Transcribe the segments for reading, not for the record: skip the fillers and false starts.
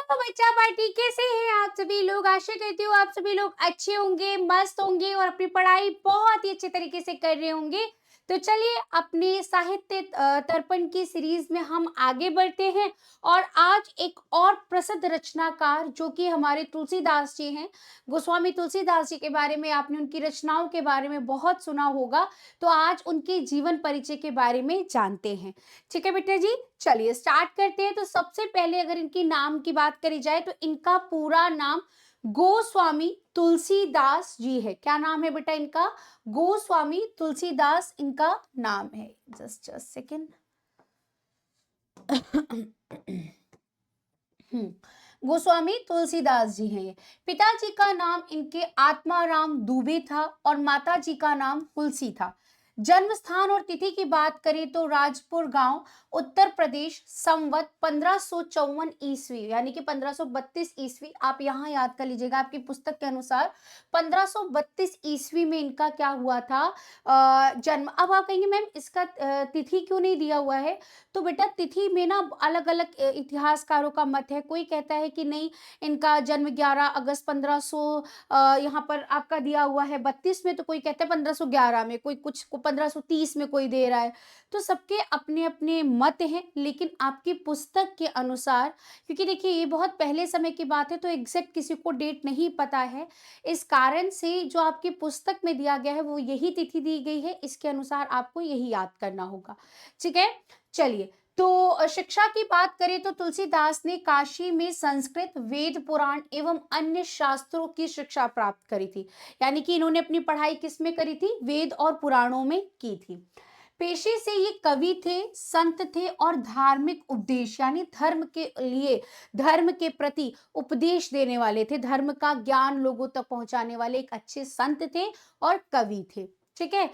Hello बच्चा party, कैसे हैं आप सभी लोग। आशा करती हूँ आप सभी लोग अच्छे होंगे, मस्त होंगे और अपनी पढ़ाई बहुत ही अच्छे तरीके से कर रहे होंगे। तो चलिए अपने साहित्य दर्पण की सीरीज में हम आगे बढ़ते हैं। और आज एक और प्रसिद्ध रचनाकार जो कि हमारे तुलसीदास जी हैं, गोस्वामी तुलसीदास जी के बारे में आपने उनकी रचनाओं के बारे में बहुत सुना होगा। तो आज उनके जीवन परिचय के बारे में जानते हैं। ठीक है बेटा जी, चलिए स्टार्ट करते हैं। तो सबसे पहले अगर इनकी नाम की बात करी जाए तो इनका पूरा नाम गोस्वामी तुलसीदास जी है। क्या नाम है बेटा इनका? गोस्वामी तुलसीदास इनका नाम है। Just a second. Goswami Tulsidas ji हैं ये। पिताजी का नाम इनके आत्माराम दुबे था और माताजी का नाम तुलसी था। जन्म स्थान और तिथि की बात करें तो राजपुर गांव, उत्तर प्रदेश, संवत 1554 ईस्वी यानी कि 1532 ईस्वी। आप यहाँ याद कर लीजिएगा, आपकी पुस्तक के अनुसार 1532 ईस्वी में इनका क्या हुआ था, जन्म। अब आप कहेंगे मैम इसका तिथि क्यों नहीं दिया हुआ है? तो बेटा तिथि में ना अलग अलग इतिहासकारों का मत है। कोई कहता है कि नहीं, इनका जन्म 11 अगस्त 1500 यहाँ पर आपका दिया हुआ है 32 में, तो कोई कहता है 1511 में, कोई कुछ 1530 में कोई दे रहा है। तो सबके अपने अपने मत हैं, लेकिन आपकी पुस्तक के अनुसार, क्योंकि देखिए ये बहुत पहले समय की बात है तो एग्जैक्ट किसी को डेट नहीं पता है, इस कारण से जो आपकी पुस्तक में दिया गया है वो यही तिथि दी गई है, इसके अनुसार आपको यही याद करना होगा। ठीक है, चलिए। तो शिक्षा की बात करें तो तुलसीदास ने काशी में संस्कृत, वेद, पुराण एवं अन्य शास्त्रों की शिक्षा प्राप्त करी थी। यानी कि इन्होंने अपनी पढ़ाई किस में करी थी? वेद और पुराणों में की थी। पेशे से ये कवि थे, संत थे और धार्मिक उपदेश यानी धर्म के लिए, धर्म के प्रति उपदेश देने वाले थे, धर्म का ज्ञान लोगों तक पहुंचाने वाले एक अच्छे संत थे और कवि थे। ठीक है।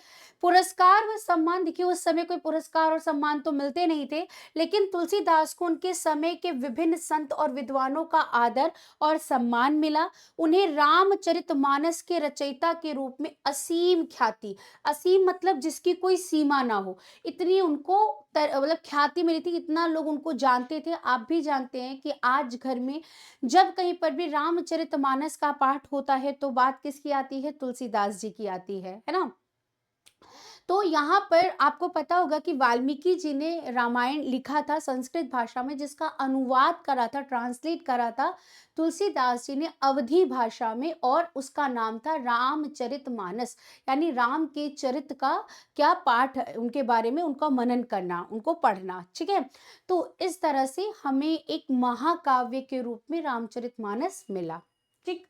पुरस्कार व सम्मान, देखिए उस समय कोई पुरस्कार और सम्मान तो मिलते नहीं थे, लेकिन तुलसीदास को उनके समय के विभिन्न संत और विद्वानों का आदर और सम्मान मिला। उन्हें रामचरितमानस के रचयिता के रूप में असीम ख्याति, असीम मतलब जिसकी कोई सीमा ना हो, इतनी उनको मतलब ख्याति मिली थी, इतना लोग उनको जानते थे। आप भी जानते हैं कि आज घर में जब कहीं पर भी रामचरितमानस का पाठ होता है तो बात किसकी आती है? तुलसीदास जी की आती है ना। तो यहाँ पर आपको पता होगा कि वाल्मीकि जी ने रामायण लिखा था संस्कृत भाषा में, जिसका अनुवाद करा था, ट्रांसलेट करा था तुलसीदास जी ने अवधी भाषा में, और उसका नाम था रामचरितमानस। यानी राम के चरित्र का क्या पाठ है, उनके बारे में उनका मनन करना, उनको पढ़ना। ठीक है। तो इस तरह से हमें एक महाकाव्य के रूप में रामचरितमानस मिला। ठीक।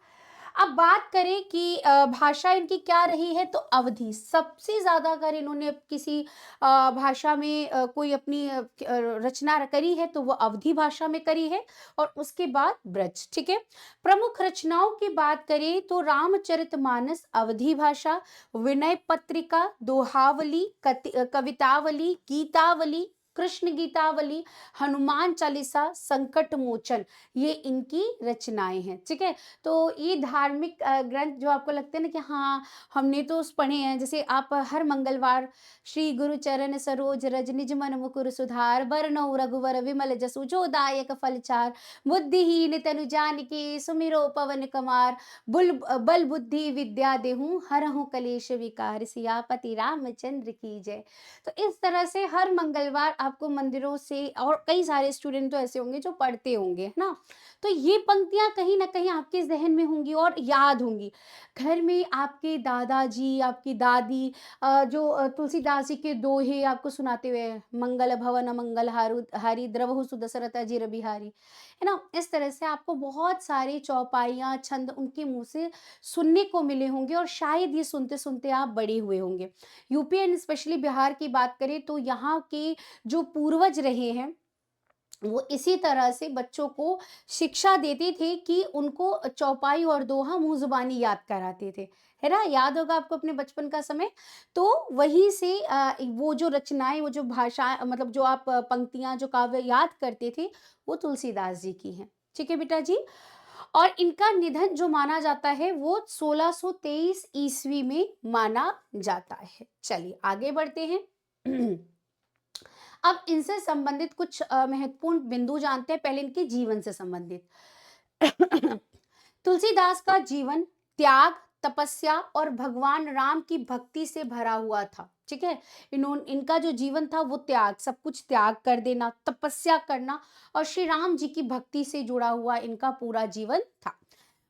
अब बात करें कि भाषा इनकी क्या रही है, तो अवधी सबसे ज्यादा, अगर इन्होंने किसी भाषा में कोई अपनी रचना करी है तो वो अवधी भाषा में करी है, और उसके बाद ब्रज। ठीक है। प्रमुख रचनाओं की बात करें तो रामचरितमानस अवधी भाषा, विनय पत्रिका, दोहावली, कवितावली, गीतावली, कृष्ण गीतावली, हनुमान चालीसा, संकट मोचन, ये इनकी रचनाएं हैं। ठीक है। तो ये धार्मिक ग्रंथ जो आपको लगते हैं ना कि हाँ हमने तो पढ़े हैं, जैसे आप हर मंगलवार श्री गुरु चरण सरोज रज निज मन मुकुर सुधार, बरनउँ रघुवर विमल जसु जो दायक फलचार, बुद्धिहीन तनु जानिके सुमिरो पवन कुमार, बुल बल बुद्धि विद्या देहु हरहु कलेश विकार, सियापति रामचंद्र की जय। तो इस तरह से हर मंगलवार आपको मंदिरों से, और कई सारे स्टूडेंट तो ऐसे होंगे जो पढ़ते होंगे, है ना। तो ये पंक्तियां कहीं ना कहीं आपके जहन में होंगी और याद होंगी। घर में आपके दादाजी, आपकी दादी जो तुलसीदास जी के दोहे आपको सुनाते हुए, मंगल भवन मंगल हारु हारी द्रवहु सुदशरथ अजीर बिहारी, है ना। इस तरह से आपको बहुत सारे चौपाइयाँ छंद उनके मुंह से सुनने को मिले होंगे, और शायद ये सुनते सुनते आप बड़े हुए होंगे। यूपी एंड स्पेशली बिहार की बात करें तो यहाँ के जो पूर्वज रहे हैं वो इसी तरह से बच्चों को शिक्षा देते थे कि उनको चौपाई और दोहा मुंह जुबानी याद कराते थे, है ना। याद होगा आपको अपने बचपन का समय। तो वहीं से वो जो रचनाएं, वो जो भाषा, मतलब जो आप पंक्तियां, जो काव्य याद करते थे, वो तुलसीदास जी की हैं। ठीक है बेटा जी। और इनका निधन जो माना जाता है वो 1623 ईस्वी में माना जाता है। चलिए आगे बढ़ते हैं। अब इनसे संबंधित कुछ महत्वपूर्ण बिंदु जानते हैं, पहले इनके जीवन से संबंधित। तुलसीदास का जीवन त्याग, तपस्या और भगवान राम की भक्ति से भरा हुआ था। ठीक है, इनका जो जीवन था वो त्याग, सब कुछ त्याग कर देना, तपस्या करना और श्री राम जी की भक्ति से जुड़ा हुआ इनका पूरा जीवन था।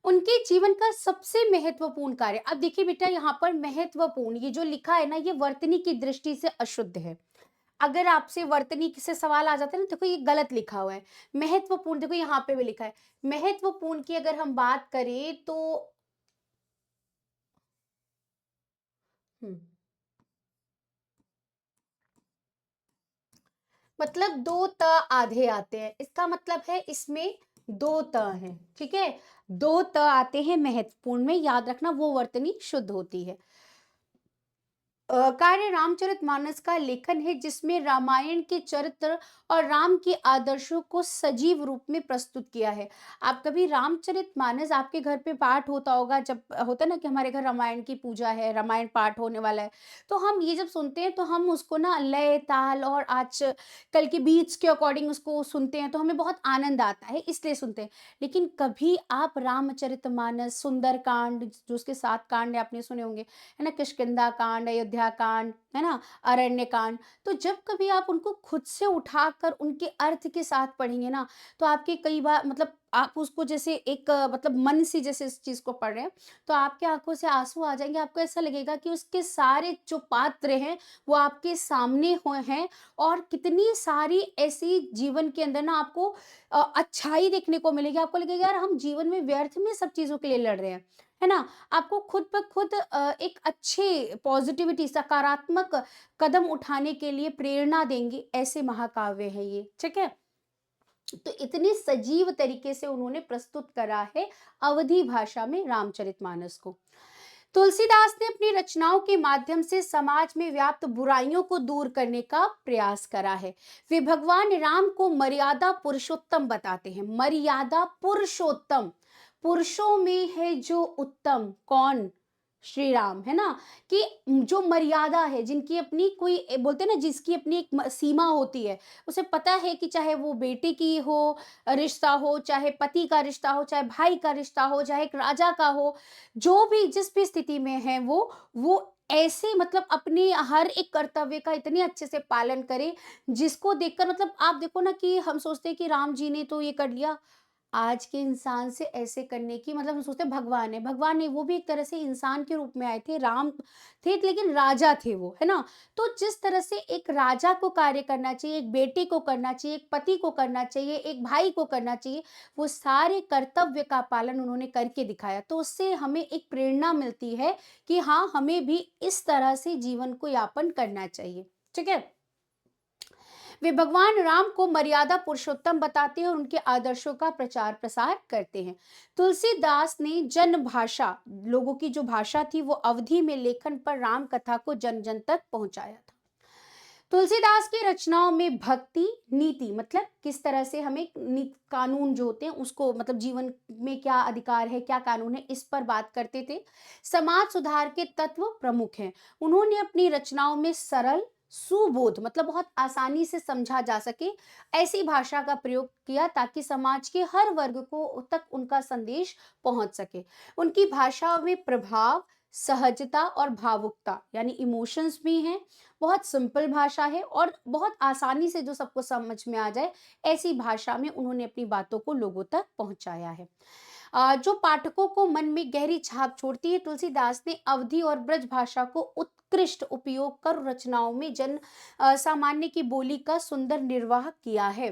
उनके जीवन का सबसे महत्वपूर्ण कार्य, अब देखिए बेटा यहाँ पर महत्वपूर्ण ये जो लिखा है ना, ये वर्तनी की दृष्टि से अशुद्ध है। अगर आपसे वर्तनी से सवाल आ जाता है ना, देखो ये गलत लिखा हुआ है। महत्वपूर्ण, देखो यहाँ पे भी लिखा है महत्वपूर्ण की अगर हम बात करें तो हम्म, मतलब दो त आधे आते हैं, इसका मतलब है इसमें दो त हैं। ठीक है, दो त आते हैं महत्वपूर्ण में, याद रखना वो वर्तनी शुद्ध होती है। कार्य रामचरितमानस का लेखन है जिसमें रामायण के चरित्र और राम के आदर्शों को सजीव रूप में प्रस्तुत किया है। आप कभी रामचरितमानस आपके घर पे पाठ होता होगा, जब होता है ना कि हमारे घर रामायण की पूजा है, रामायण पाठ होने वाला है, तो हम ये जब सुनते हैं तो हम उसको ना लय ताल और आज कल के बीट्स के अकॉर्डिंग उसको सुनते हैं, तो हमें बहुत आनंद आता है इसलिए सुनते हैं। लेकिन कभी आप रामचरितमानस, सुंदरकांड जो उसके 7 कांड है आपने सुने होंगे, है ना, किष्किंधा कांड, अयोध्या कांड, है ना, अरण्य कांड, तो जब कभी आप उनको खुद से उठाकर उनके अर्थ के साथ पढ़ेंगे ना, तो आपके कई बार मतलब आप उसको जैसे एक मतलब मन से जैसे इस चीज को पढ़ रहे हैं, तो आपके आंखों से आंसू आ जाएंगे। आपको ऐसा लगेगा कि उसके सारे जो पात्र हैं वो आपके सामने हुए हैं, और कितनी सारी ऐसी जीवन के अंदर ना आपको अच्छाई देखने को मिलेगी। आपको लगेगा यार हम जीवन में व्यर्थ में सब चीजों के लिए लड़ रहे हैं, है ना। आपको खुद ब खुद एक अच्छे पॉजिटिविटी, सकारात्मक कदम उठाने के लिए प्रेरणा देंगे, ऐसे महाकाव्य है ये। ठीक है, तो इतने सजीव तरीके से उन्होंने प्रस्तुत करा है अवधी भाषा में रामचरितमानस को। तुलसीदास ने अपनी रचनाओं के माध्यम से समाज में व्याप्त बुराइयों को दूर करने का प्रयास करा है। वे भगवान राम को मर्यादा पुरुषोत्तम बताते हैं। मर्यादा पुरुषोत्तम, पुरुषों में है जो उत्तम, कौन? श्री राम, है ना। कि जो मर्यादा है, जिनकी अपनी कोई बोलते हैं ना, जिसकी अपनी एक सीमा होती है, उसे पता है कि चाहे वो बेटे की हो रिश्ता हो, चाहे पति का रिश्ता हो, चाहे भाई का रिश्ता हो, चाहे एक राजा का हो, जो भी जिस भी स्थिति में है वो ऐसे मतलब अपने हर एक कर्तव्य का इतने अच्छे से पालन करे, जिसको देखकर मतलब आप देखो ना कि हम सोचते हैं कि राम जी ने तो ये कर लिया, आज के इंसान से ऐसे करने की मतलब हम सोचते हैं भगवान है, भगवान नहीं, वो भी एक तरह से इंसान के रूप में आए थे, राम थे लेकिन राजा थे वो, है ना। तो जिस तरह से एक राजा को कार्य करना चाहिए, एक बेटे को करना चाहिए, एक पति को करना चाहिए, एक भाई को करना चाहिए, वो सारे कर्तव्य का पालन उन्होंने करके दिखाया। तो उससे हमें एक प्रेरणा मिलती है कि हाँ, हमें भी इस तरह से जीवन को यापन करना चाहिए। ठीक है, वे भगवान राम को मर्यादा पुरुषोत्तम बताते हैं और उनके आदर्शों का प्रचार प्रसार करते हैं। तुलसीदास ने जन भाषा, लोगों की जो भाषा थी, वो अवधि में लेखन पर राम कथा को जन जन तक पहुंचाया था। तुलसीदास की रचनाओं में भक्ति, नीति मतलब किस तरह से हमें कानून जो होते हैं उसको मतलब जीवन में क्या अधिकार है, क्या कानून है, इस पर बात करते थे। समाज सुधार के तत्व प्रमुख हैं। उन्होंने अपनी रचनाओं में सरल, सुबोध मतलब बहुत आसानी से समझा जा सके ऐसी भाषा का प्रयोग किया, ताकि समाज के हर वर्ग को तक उनका संदेश पहुंच सके। उनकी भाषा में प्रभाव, सहजता और भावुकता यानी इमोशंस भी हैं। बहुत सिंपल भाषा है और बहुत आसानी से जो सबको समझ में आ जाए, ऐसी भाषा में उन्होंने अपनी बातों को लोगों तक पहुंचाया है। जो पाठकों को मन में गहरी छाप छोड़ती है। तुलसीदास ने अवधी और ब्रज भाषा को उत्कृष्ट उपयोग कर रचनाओं में जन सामान्य की बोली का सुंदर निर्वाह किया है।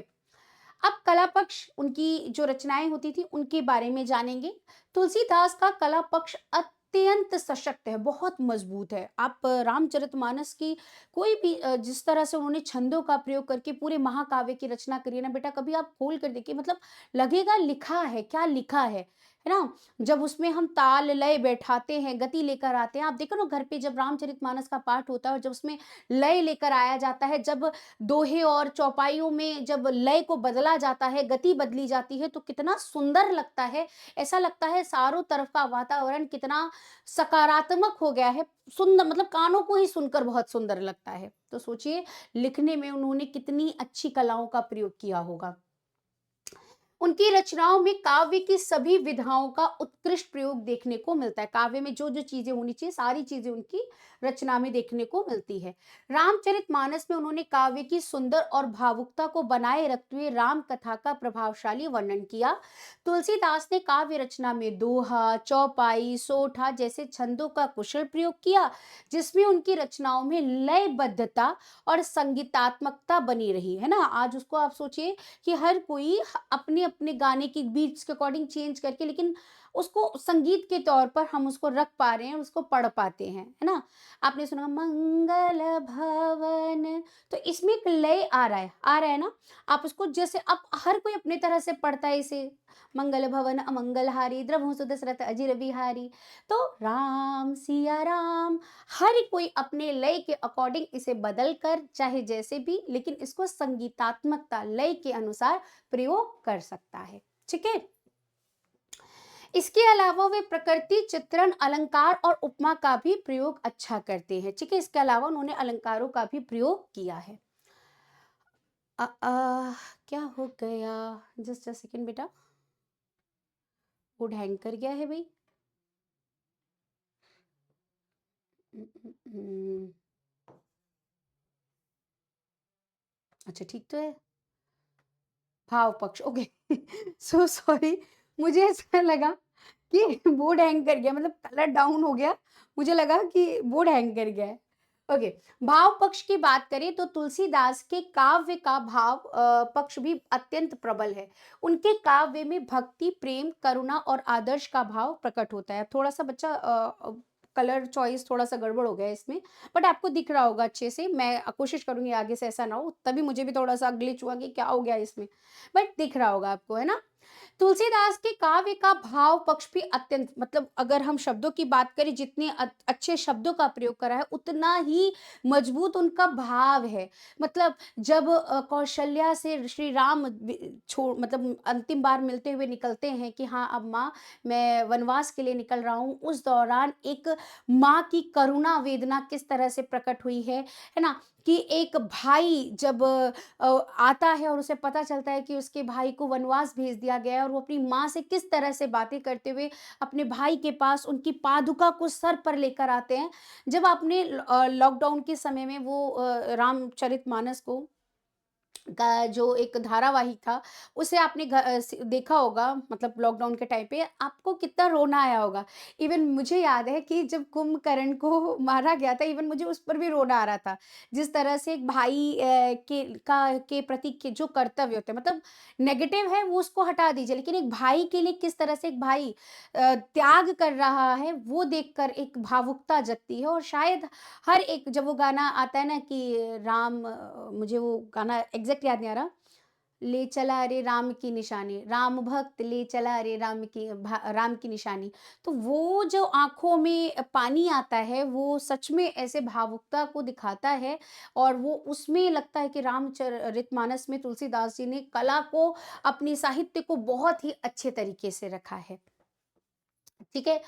अब कला पक्ष, उनकी जो रचनाएं होती थी उनके बारे में जानेंगे। तुलसीदास का कला पक्ष अत्यंत सशक्त है, बहुत मजबूत है। आप रामचरितमानस की कोई भी जिस तरह से उन्होंने छंदों का प्रयोग करके पूरे महाकाव्य की रचना करी है ना बेटा, कभी आप खोल कर देखिए, मतलब लगेगा लिखा है, क्या लिखा है ना? जब उसमें हम ताल लय बैठाते हैं, गति लेकर आते हैं, आप देखो ना घर पे जब रामचरितमानस का पाठ होता है और जब उसमें लय लेकर आया जाता है, जब दोहे और चौपाइयों में जब लय को बदला जाता है, गति बदली जाती है, तो कितना सुंदर लगता है। ऐसा लगता है चारों तरफ का वातावरण कितना सकारात्मक हो गया है। सुंदर मतलब कानों को ही सुनकर बहुत सुंदर लगता है। तो सोचिए लिखने में उन्होंने कितनी अच्छी कलाओं का प्रयोग किया होगा। उनकी रचनाओं में काव्य की सभी विधाओं का उत्कृष्ट प्रयोग देखने को मिलता है। काव्य में जो-जो चीज़ें होनी चाहिए, सारी चीज़ें उनकी रचना में देखने को मिलती है। रामचरितमानस में उन्होंने काव्य की सुंदर और भावुकता को बनाए रखते हुए राम कथा का प्रभावशाली वर्णन किया। तुलसीदास ने काव्य रचना में दोहा, चौपाई, सोठा जैसे छंदों का कुशल प्रयोग किया, जिसमें उनकी रचनाओं में लयबद्धता और संगीतात्मकता बनी रही, है ना? आज उसको आप सोचिए कि हर कोई अपने-अपने गाने की बीट्स के अकॉर्डिंग चेंज करके लेकिन उसको संगीत के तौर पर हम उसको रख पा रहे हैं, उसको पढ़ पाते हैं, है ना? आपने सुना मंगल भवन, तो इसमें एक लय आ रहा है ना? आप उसको जैसे अब हर कोई अपनी तरह से पढ़ता है इसे, मंगल भवन अमंगलहारी द्रवहु सुदशरथ अजिर बिहारी। तो राम सिया राम, हर कोई अपने लय के अकॉर्डिंग इसे बदल कर चाहे जैसे भी लेकिन इसको संगीतात्मकता लय के अनुसार प्रयोग कर सकता है। ठीक है? इसके अलावा वे प्रकृति चित्रण अलंकार और उपमा का भी प्रयोग अच्छा करते हैं। ठीक है? इसके अलावा उन्होंने अलंकारों का भी प्रयोग किया है। क्या हो गया? जस्ट अ सेकंड बेटा। वुड हैंग कर गया है भाई। हम्म। अच्छा ठीक तो है। भाव पक्ष ओके। So sorry. मुझे ऐसा लगा कि बोर्ड हैंग कर गया, मतलब कलर डाउन हो गया। मुझे लगा कि बोर्ड हैंग कर गया है। ओके। भाव पक्ष की बात करें तो तुलसीदास के काव्य का भाव पक्ष भी अत्यंत प्रबल है। उनके काव्य में भक्ति, प्रेम, करुणा और आदर्श का भाव प्रकट होता है। थोड़ा सा बच्चा कलर चॉइस थोड़ा सा गड़बड़ हो गया है इसमें, बट आपको दिख रहा होगा अच्छे से। मैं कोशिश करूंगी आगे से ऐसा ना हो, तभी मुझे भी थोड़ा सा ग्लिच हुआ कि क्या हो गया इसमें, बट दिख रहा होगा आपको, है ना? तुलसीदास के काव्य का भाव पक्ष भी अत्यंत, मतलब अगर हम शब्दों की बात करें, जितने अच्छे शब्दों का प्रयोग करा है उतना ही मजबूत उनका भाव है। मतलब जब कौशल्या से श्री राम छोड़ मतलब अंतिम बार मिलते हुए निकलते हैं कि हाँ अब माँ मैं वनवास के लिए निकल रहा हूँ, उस दौरान एक माँ की करुणा वेदना किस तरह से प्रकट हुई है ना? कि एक भाई जब आता है और उसे पता चलता है कि उसके भाई को वनवास भेज दिया गया है और वो अपनी माँ से किस तरह से बातें करते हुए अपने भाई के पास उनकी पादुका को सर पर लेकर आते हैं। जब आपने लॉकडाउन के समय में वो रामचरितमानस को का जो एक धारावाहिक था, उसे आपने देखा होगा, मतलब लॉकडाउन के टाइम पे आपको कितना रोना आया होगा। इवन मुझे याद है कि जब कुंभकर्ण को मारा गया था, इवन मुझे उस पर भी रोना आ रहा था। जिस तरह से एक भाई के प्रति के जो कर्तव्य होते हैं, मतलब नेगेटिव है वो उसको हटा दीजिए, लेकिन एक भाई के लिए किस तरह से एक भाई त्याग कर रहा है, वो देखकर एक भावुकता जगती है। और शायद हर एक जब वो गाना आता है ना कि मुझे वो गाना एग्ज़ैक्ट याद नहीं आ रहा। ले चला रे राम की निशानी, राम भक्त ले चला रे राम की निशानी। तो वो जो आँखों में पानी आता है, वो सच में ऐसे भावुकता को दिखाता है। और वो उसमें लगता है कि रामचरितमानस में तुलसीदास जी ने कला को, अपनी साहित्य को बहुत ही अच्छे तरीके से रखा है। ठीक है?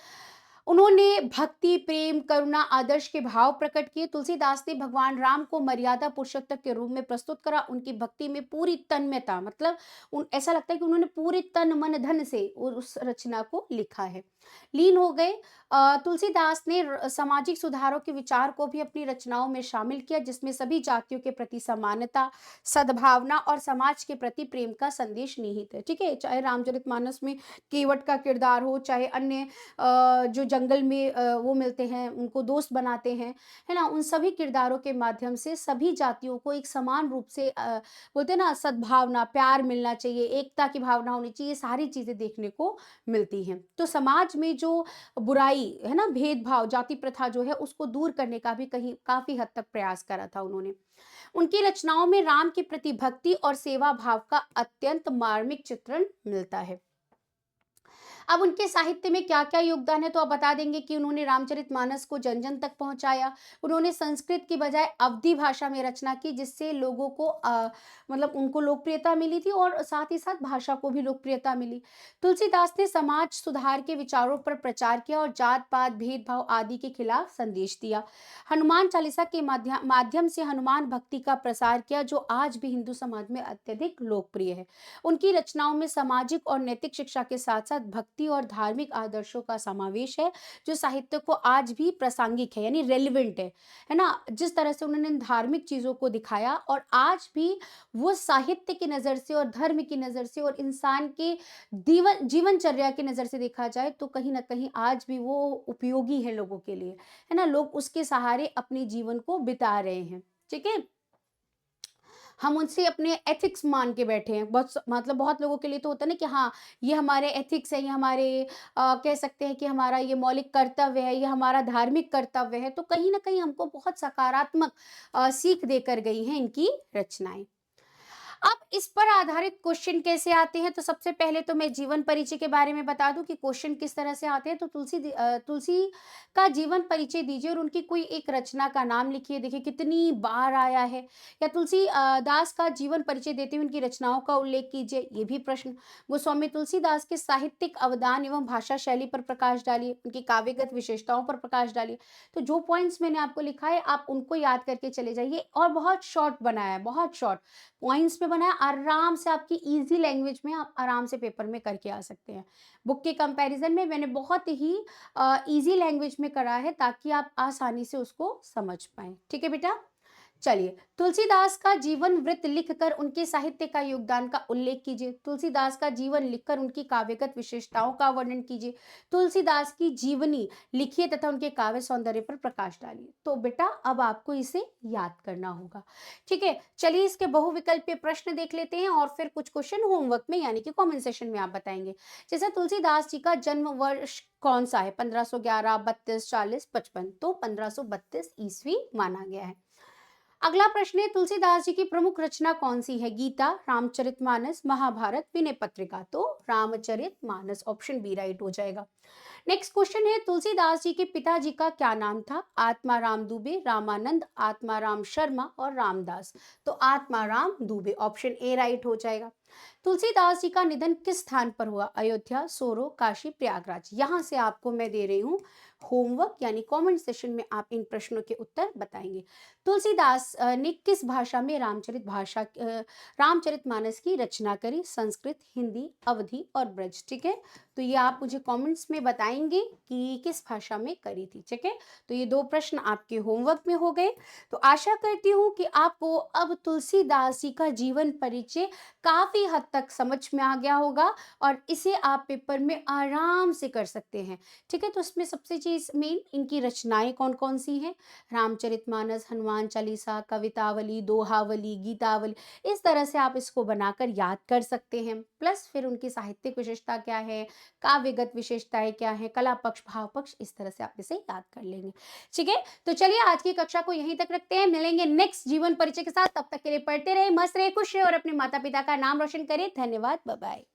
उन्होंने भक्ति, प्रेम, करुणा, आदर्श के भाव प्रकट किए। तुलसीदास ने भगवान राम को मर्यादा पुरुषोत्तम के रूप में प्रस्तुत करा। उनकी भक्ति में पूरी तन्मयता, मतलब उन ऐसा लगता है कि उन्होंने पूरे तन, मन, धन से उस रचना को लिखा है। लीन हो गए। तुलसीदास ने सामाजिक सुधारों के विचार को भी अपनी रचनाओं में शामिल किया, जिसमें सभी जातियों के प्रति समानता, सद्भावना और समाज के प्रति प्रेम का संदेश निहित है। ठीक है? चाहे रामचरितमानस में केवट का किरदार हो, चाहे अन्य जो जंगल में वो मिलते हैं उनको दोस्त बनाते हैं, है ना? उन सभी किरदारों के माध्यम से सभी जातियों को एक समान रूप से बोलते हैं ना सद्भावना, प्यार मिलना चाहिए, एकता की भावना होनी चाहिए, सारी चीज़ें देखने को मिलती हैं। तो समाज में जो बुराई है ना, भेदभाव, जाति प्रथा जो है उसको दूर करने का भी कहीं काफ़ी हद तक प्रयास करा था उन्होंने। उनकी रचनाओं में राम के प्रति भक्ति और सेवा भाव का अत्यंत मार्मिक चित्रण मिलता है। अब उनके साहित्य में क्या-क्या योगदान है, तो आप बता देंगे कि उन्होंने रामचरितमानस को जन-जन तक पहुँचाया। उन्होंने संस्कृत की बजाय अवधी भाषा में रचना की, जिससे लोगों को मतलब उनको लोकप्रियता मिली थी और साथ ही साथ भाषा को भी लोकप्रियता मिली। तुलसीदास ने समाज सुधार के विचारों पर प्रचार किया और जात-पात, भेदभाव आदि के खिलाफ संदेश दिया। हनुमान चालीसा के माध्यम से हनुमान भक्ति का प्रसार किया, जो आज भी हिंदू समाज में अत्यधिक लोकप्रिय है। उनकी रचनाओं में सामाजिक और नैतिक शिक्षा के साथ-साथ भक्ति और धार्मिक आदर्शों का समावेश है, जो साहित्य को आज भी प्रासंगिक है, यानी रेलेवेंट है ना? जिस तरह से उन्होंने धार्मिक चीज़ों को दिखाया और आज भी वो साहित्य की नज़र से और धर्म की नज़र से और इंसान के जीवनचर्या की नज़र से देखा जाए, तो कहीं न कहीं आज भी वो उपयोगी है लोगों के लिए, है ना? लोग उसके सहारे अपने जीवन को बिता रहे हैं, ठीक है? हम उनसे अपने एथिक्स मान के बैठे हैं। मतलब बहुत लोगों के लिए तो होता है ना कि हाँ, ये हमारे एथिक्स है, ये हमारे कह सकते हैं कि हमारा ये मौलिक कर्तव्य है, ये हमारा धार्मिक कर्तव्य है। तो कहीं न कहीं हमको बहुत सकारात्मक सीख देकर गई हैं इनकी रचनाएँ। अब इस पर आधारित क्वेश्चन कैसे आते हैं, तो सबसे पहले तो मैं जीवन परिचय के बारे में बता दूं कि क्वेश्चन किस तरह से आते हैं। तो तुलसी का जीवन परिचय दीजिए और उनकी कोई एक रचना का नाम लिखिए। देखिए कितनी बार आया है। या तुलसी दास का जीवन परिचय देते हुए उनकी रचनाओं का उल्लेख कीजिए, ये भी प्रश्न। गोस्वामी तुलसीदास के साहित्यिक अवदान एवं भाषा शैली पर प्रकाश डालिए, उनकी काव्यगत विशेषताओं पर प्रकाश डालिए। तो जो पॉइंट्स मैंने आपको लिखा है, आप उनको याद करके चले जाइए। और बहुत शॉर्ट बनाया है, बहुत शॉर्ट पॉइंट्स पे बनाया, आराम से आपकी इजी लैंग्वेज में आप आराम से पेपर में करके आ सकते हैं। बुक के कंपैरिजन में मैंने बहुत ही इजी लैंग्वेज में करा है, ताकि आप आसानी से उसको समझ पाएँ। ठीक है बेटा? चलिए, तुलसीदास का जीवन वृत्त लिखकर उनके साहित्य का योगदान का उल्लेख कीजिए। तुलसीदास का जीवन लिखकर उनकी काव्यगत विशेषताओं का वर्णन कीजिए। तुलसीदास की जीवनी लिखिए तथा उनके काव्य सौंदर्य पर प्रकाश डालिए। तो बेटा अब आपको इसे याद करना होगा। ठीक है, चलिए इसके बहुविकल्पीय प्रश्न देख लेते हैं और फिर कुछ क्वेश्चन होमवर्क में यानी कि कमेंट सेशन में आप बताएंगे। जैसे तुलसीदास जी का जन्म वर्ष कौन सा है? 1511, 32, 40, 55। तो 1532 ईस्वी माना गया है। अगला प्रश्न है, तुलसीदास जी की प्रमुख रचना कौन सी है? गीता, रामचरितमानस, महाभारत, विनय पत्रिका। तो रामचरितमानस ऑप्शन बी राइट हो जाएगा। नेक्स्ट क्वेश्चन है, तुलसीदास जी के पिताजी का क्या नाम था? आत्माराम दुबे, रामानंद, आत्माराम शर्मा और रामदास। तो Atmaram Dubey option A right हो जाएगा। तुलसीदास जी का निधन किस स्थान पर हुआ? अयोध्या, सोरो, काशी, प्रयागराज। यहां से आपको मैं दे रही हूँ होमवर्क, यानी कमेंट सेशन में आप इन प्रश्नों के उत्तर बताएंगे। तुलसीदास ने किस भाषा में रामचरितमानस की रचना करी? संस्कृत, हिंदी, अवधी और ब्रज। ठीक है, तो ये आप मुझे कमेंट्स में बताएंगे कि किस भाषा में करी थी। ठीक है, तो ये दो प्रश्न आपके होमवर्क में हो गए। तो आशा करती हूँ कि आपको अब तुलसीदास जी का जीवन परिचय काफी हद तक समझ में आ गया होगा और इसे आप पेपर में आराम से कर सकते हैं। ठीक है, तो इसमें सबसे चीज मेन इनकी रचनाएं कौन कौन सी हैं? रामचरितमानस, हनुमान चालीसा, कवितावली, दोहावली, गीतावली। इस तरह से आप इसको बनाकर याद कर सकते हैं। प्लस फिर उनकी साहित्यिक विशेषता क्या है, काव्यगत विशेषताएं क्या है, कला पक्ष, भाव पक्ष, इस तरह से आप इसे याद कर लेंगे। ठीक है, तो चलिए आज की कक्षा को यहीं तक रखते हैं। मिलेंगे नेक्स्ट जीवन परिचय के साथ। तब तक के लिए पढ़ते रहे, मस्त रहे, खुश रहे और अपने माता पिता का नाम रोशन करें। धन्यवाद, बाय बाय।